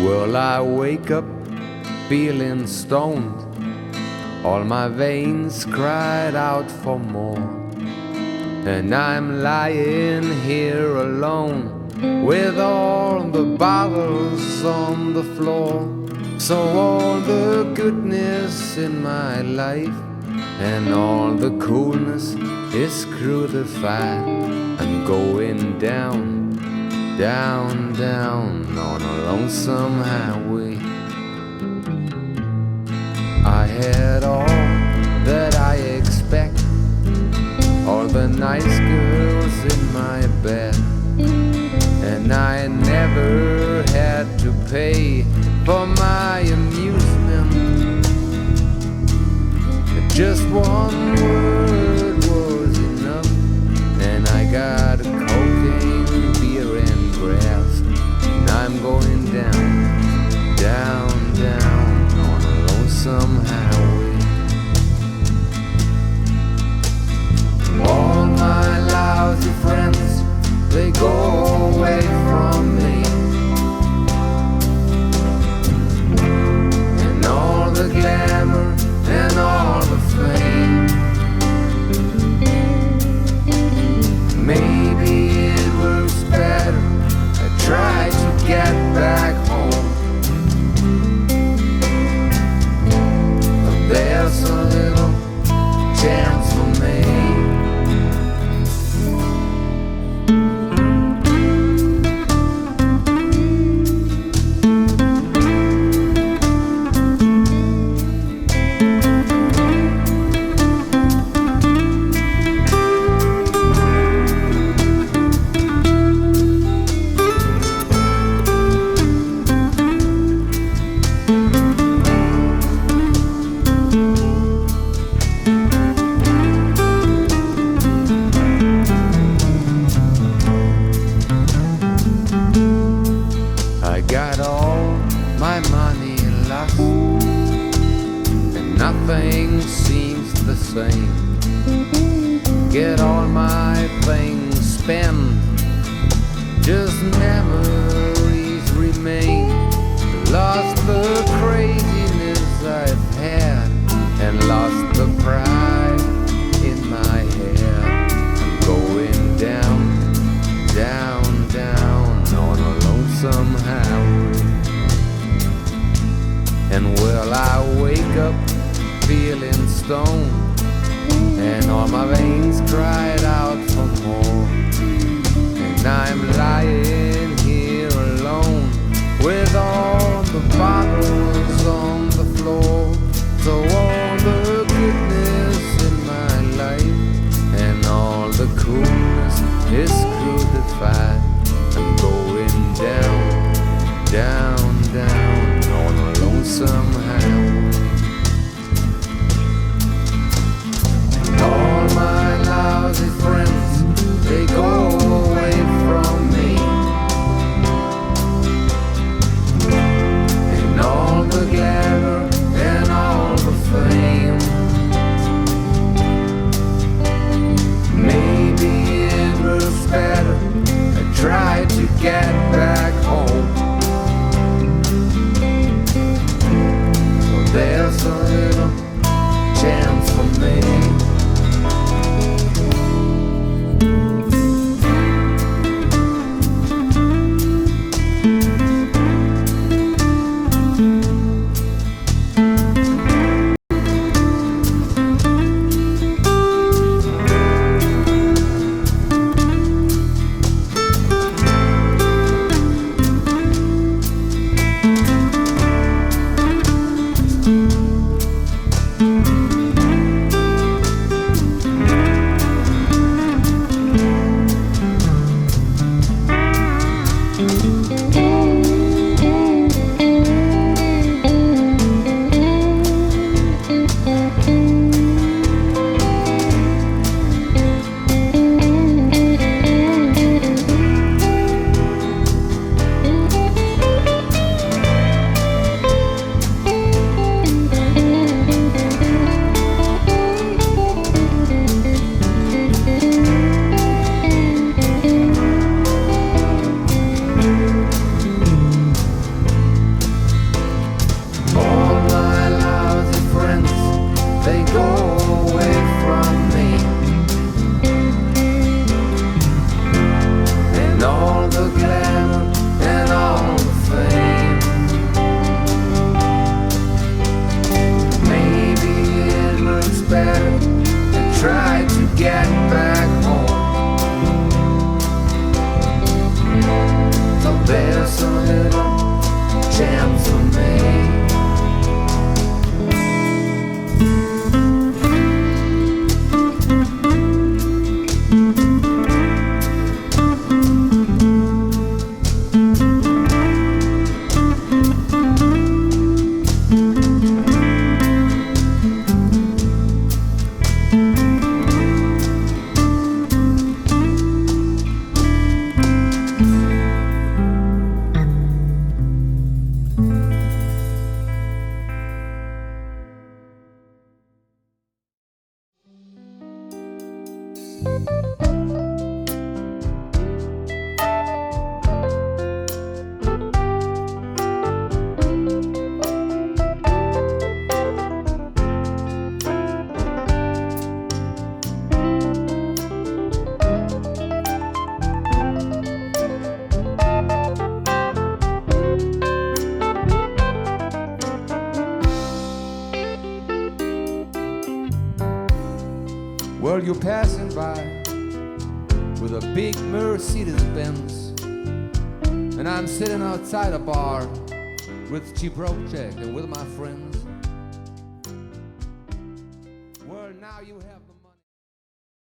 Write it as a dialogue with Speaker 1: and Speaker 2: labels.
Speaker 1: Well, I wake up feeling stoned. All my veins cried out for more. And I'm lying here alone with all the bottles on the floor. So all the goodness in my life and all the coolness is crucified. I'm going down, down, down on a lonesome highway. I had all that I expect, all the nice girls in my bed, and I never had to pay for my amusement. Just one word was enough, and I got cocaine, beer and grass, and I'm going down, down, down on a lonesome highway. All my lousy friends, they go away from me, and all the glamour and all the fame. Maybe it works better, I try to get back home, but there's a little chance for me. Got all my money lost, and nothing seems the same. Get all my things spent, just memories remain. Lost the craziness I've had, and lost the pride in my hair. I'm going down, down, down on a lonesome highway. And well, I wake up feeling stoned, and all my veins cried out for more. And I'm lying here alone with all the bottles on the floor. So all the goodness Well, you're passing by with a big Mercedes-Benz, and I'm sitting outside a bar with cheap road check and with my friends.